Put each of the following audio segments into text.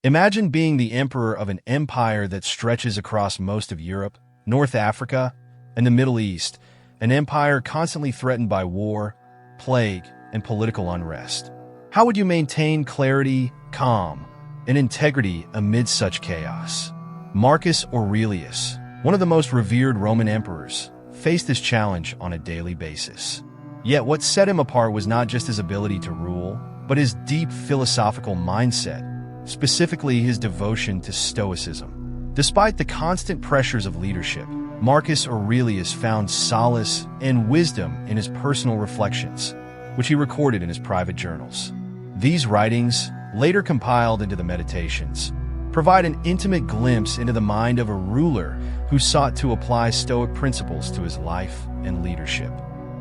Imagine being the emperor of an empire that stretches across most of Europe, North Africa, and the Middle East, an empire constantly threatened by war, plague, and political unrest. How would you maintain clarity, calm, and integrity amid such chaos? Marcus Aurelius, one of the most revered Roman emperors, faced this challenge on a daily basis. Yet what set him apart was not just his ability to rule, but his deep philosophical mindset, specifically his devotion to Stoicism. Despite the constant pressures of leadership, Marcus Aurelius found solace and wisdom in his personal reflections, which he recorded in his private journals. These writings, later compiled into the Meditations, provide an intimate glimpse into the mind of a ruler who sought to apply Stoic principles to his life and leadership.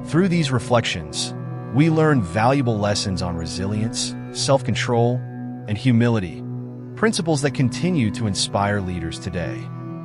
Through these reflections, we learn valuable lessons on resilience, self-control, and humility, principles that continue to inspire leaders today.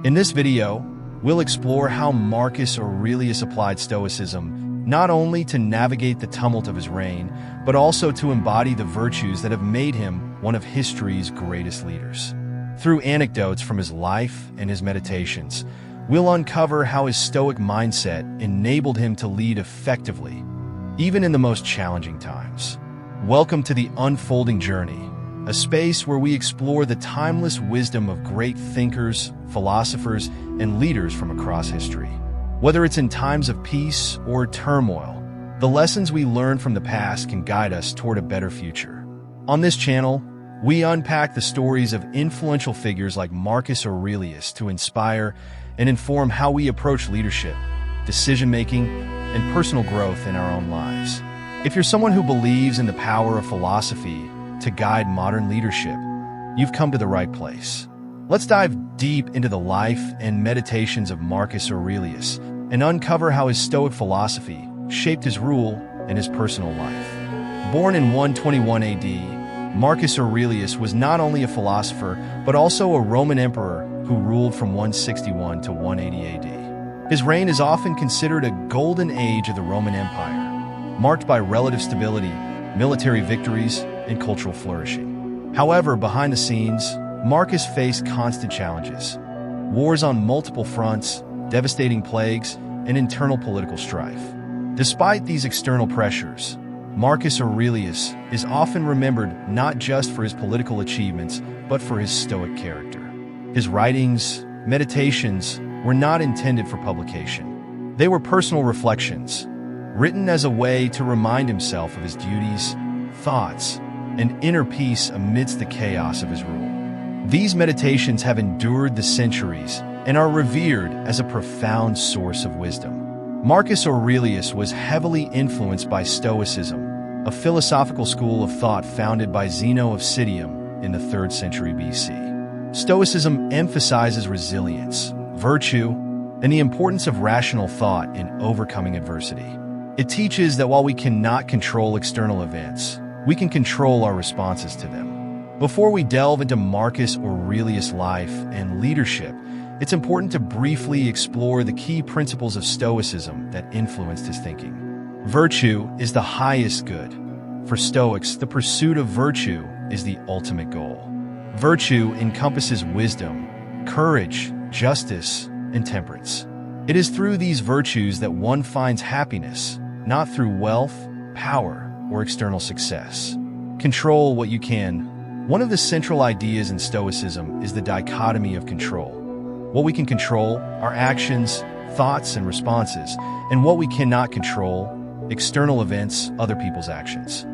In this video, we'll explore how Marcus Aurelius applied Stoicism not only to navigate the tumult of his reign, but also to embody the virtues that have made him one of history's greatest leaders. Through anecdotes from his life and his meditations, we'll uncover how his Stoic mindset enabled him to lead effectively, even in the most challenging times. Welcome to the Unfolding Journey, a space where we explore the timeless wisdom of great thinkers, philosophers, and leaders from across history. Whether it's in times of peace or turmoil, the lessons we learn from the past can guide us toward a better future. On this channel, we unpack the stories of influential figures like Marcus Aurelius to inspire and inform how we approach leadership, decision-making, and personal growth in our own lives. If you're someone who believes in the power of philosophy to guide modern leadership, you've come to the right place. Let's dive deep into the life and meditations of Marcus Aurelius and uncover how his Stoic philosophy shaped his rule and his personal life. Born in 121 AD, Marcus Aurelius was not only a philosopher, but also a Roman emperor who ruled from 161 to 180 AD. His reign is often considered a golden age of the Roman Empire, marked by relative stability, military victories, and cultural flourishing. However, behind the scenes, Marcus faced constant challenges: wars on multiple fronts, devastating plagues, and internal political strife. Despite these external pressures, Marcus Aurelius is often remembered not just for his political achievements, but for his Stoic character. His writings, meditations, were not intended for publication. They were personal reflections, written as a way to remind himself of his duties, thoughts, and inner peace amidst the chaos of his rule. These meditations have endured the centuries and are revered as a profound source of wisdom. Marcus Aurelius was heavily influenced by Stoicism, a philosophical school of thought founded by Zeno of Citium in the 3rd century BC. Stoicism emphasizes resilience, virtue, and the importance of rational thought in overcoming adversity. It teaches that while we cannot control external events, we can control our responses to them. Before we delve into Marcus Aurelius' life and leadership, it's important to briefly explore the key principles of Stoicism that influenced his thinking. Virtue is the highest good. For Stoics, the pursuit of virtue is the ultimate goal. Virtue encompasses wisdom, courage, justice, and temperance. It is through these virtues that one finds happiness, not through wealth, power, or external success. Control what you can. One of the central ideas in Stoicism is the dichotomy of control. What we can control are actions, thoughts, and responses, and what we cannot control, external events, other people's actions.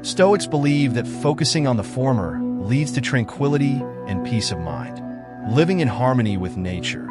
Stoics believe that focusing on the former leads to tranquility and peace of mind, living in harmony with nature.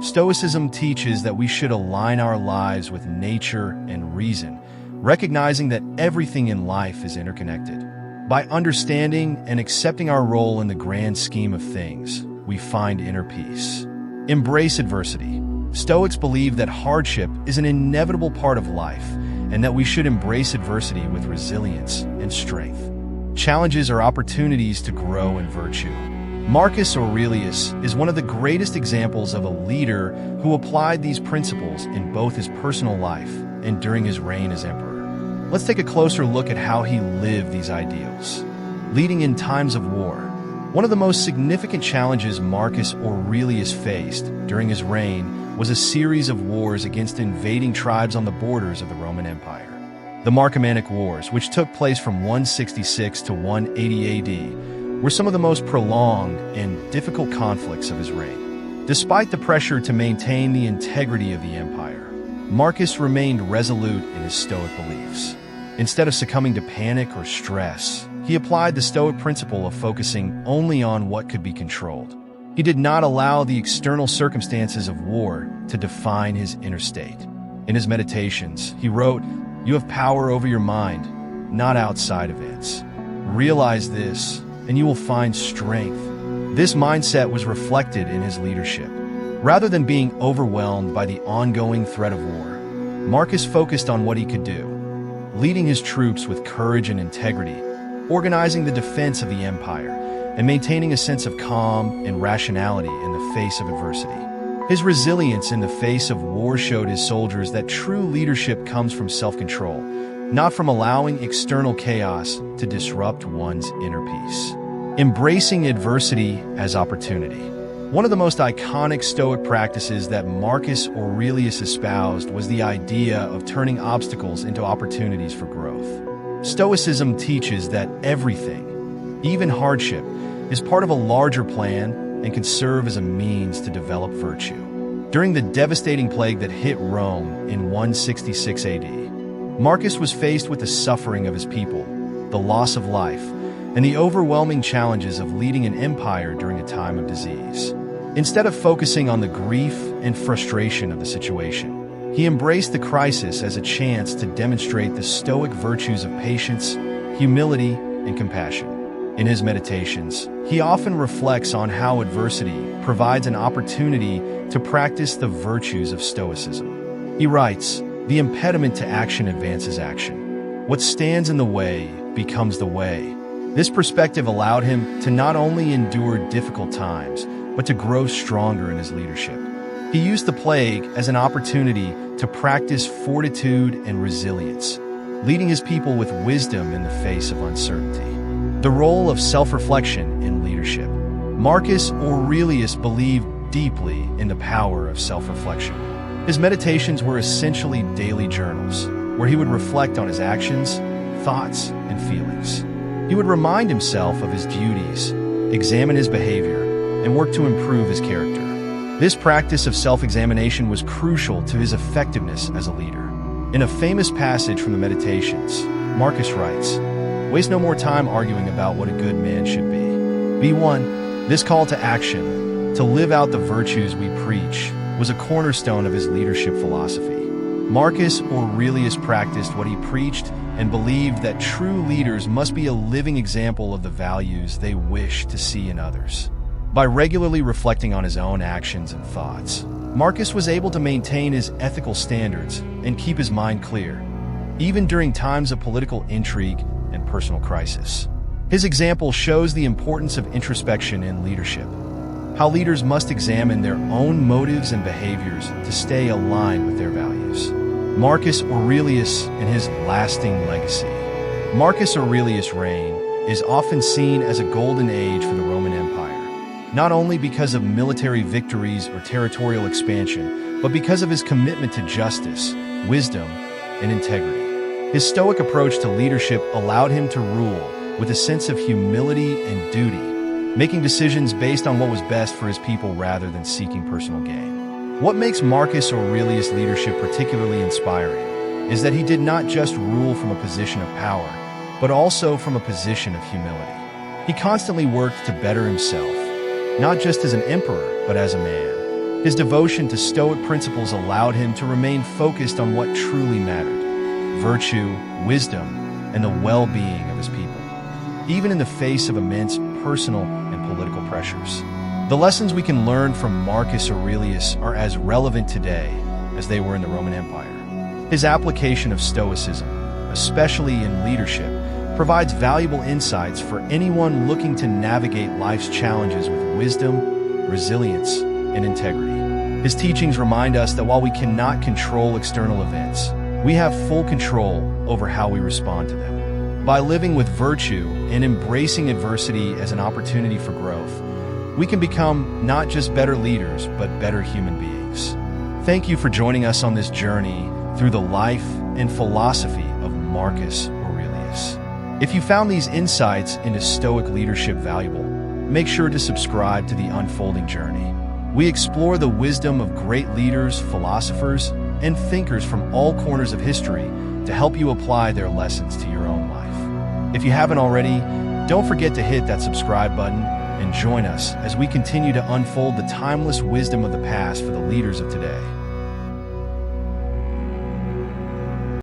Stoicism teaches that we should align our lives with nature and reason, recognizing that everything in life is interconnected. By understanding and accepting our role in the grand scheme of things, we find inner peace. Embrace adversity. Stoics believe that hardship is an inevitable part of life and that we should embrace adversity with resilience and strength. Challenges are opportunities to grow in virtue. Marcus Aurelius is one of the greatest examples of a leader who applied these principles in both his personal life and during his reign as emperor. Let's take a closer look at how he lived these ideals. Leading in times of war. One of the most significant challenges Marcus Aurelius faced during his reign was a series of wars against invading tribes on the borders of the Roman Empire. The Marcomannic Wars, which took place from 166 to 180 AD, were some of the most prolonged and difficult conflicts of his reign. Despite the pressure to maintain the integrity of the empire, Marcus remained resolute in his Stoic beliefs. Instead of succumbing to panic or stress, he applied the Stoic principle of focusing only on what could be controlled. He did not allow the external circumstances of war to define his inner state. In his meditations, he wrote, "You have power over your mind, not outside events. Realize this, and you will find strength." This mindset was reflected in his leadership. Rather than being overwhelmed by the ongoing threat of war, Marcus focused on what he could do, leading his troops with courage and integrity, organizing the defense of the empire, and maintaining a sense of calm and rationality in the face of adversity. His resilience in the face of war showed his soldiers that true leadership comes from self-control, not from allowing external chaos to disrupt one's inner peace. Embracing adversity as opportunity. One of the most iconic Stoic practices that Marcus Aurelius espoused was the idea of turning obstacles into opportunities for growth. Stoicism teaches that everything, even hardship, is part of a larger plan and can serve as a means to develop virtue. During the devastating plague that hit Rome in 166 AD, Marcus was faced with the suffering of his people, the loss of life, and the overwhelming challenges of leading an empire during a time of disease. Instead of focusing on the grief and frustration of the situation, he embraced the crisis as a chance to demonstrate the Stoic virtues of patience, humility, and compassion. In his meditations, he often reflects on how adversity provides an opportunity to practice the virtues of Stoicism. He writes, "The impediment to action advances action. What stands in the way becomes the way." This perspective allowed him to not only endure difficult times, but to grow stronger in his leadership. He used the plague as an opportunity to practice fortitude and resilience, leading his people with wisdom in the face of uncertainty. The role of self-reflection in leadership. Marcus Aurelius believed deeply in the power of self-reflection. His meditations were essentially daily journals, where he would reflect on his actions, thoughts, and feelings. He would remind himself of his duties, examine his behavior, and work to improve his character. This practice of self-examination was crucial to his effectiveness as a leader. In a famous passage from the Meditations, Marcus writes, "Waste no more time arguing about what a good man should be. Be one." This call to action, to live out the virtues we preach, was a cornerstone of his leadership philosophy. Marcus Aurelius practiced what he preached and believed that true leaders must be a living example of the values they wish to see in others. By regularly reflecting on his own actions and thoughts, Marcus was able to maintain his ethical standards and keep his mind clear, even during times of political intrigue and personal crisis. His example shows the importance of introspection in leadership, how leaders must examine their own motives and behaviors to stay aligned with their values. Marcus Aurelius and his lasting legacy. Marcus Aurelius' reign is often seen as a golden age for the Roman Empire, not only because of military victories or territorial expansion, but because of his commitment to justice, wisdom, and integrity. His Stoic approach to leadership allowed him to rule with a sense of humility and duty, making decisions based on what was best for his people rather than seeking personal gain. What makes Marcus Aurelius' leadership particularly inspiring is that he did not just rule from a position of power, but also from a position of humility. He constantly worked to better himself, not just as an emperor, but as a man. His devotion to Stoic principles allowed him to remain focused on what truly mattered: virtue, wisdom, and the well-being of his people, even in the face of immense personal and political pressures. The lessons we can learn from Marcus Aurelius are as relevant today as they were in the Roman Empire. His application of Stoicism, especially in leadership, provides valuable insights for anyone looking to navigate life's challenges with wisdom, resilience, and integrity. His teachings remind us that while we cannot control external events, we have full control over how we respond to them. By living with virtue and embracing adversity as an opportunity for growth, we can become not just better leaders, but better human beings. Thank you for joining us on this journey through the life and philosophy of Marcus Aurelius. If you found these insights into Stoic leadership valuable, make sure to subscribe to the unfolding journey. We explore the wisdom of great leaders, philosophers, and thinkers from all corners of history to help you apply their lessons to your own life. If you haven't already, don't forget to hit that subscribe button and join us as we continue to unfold the timeless wisdom of the past for the leaders of today.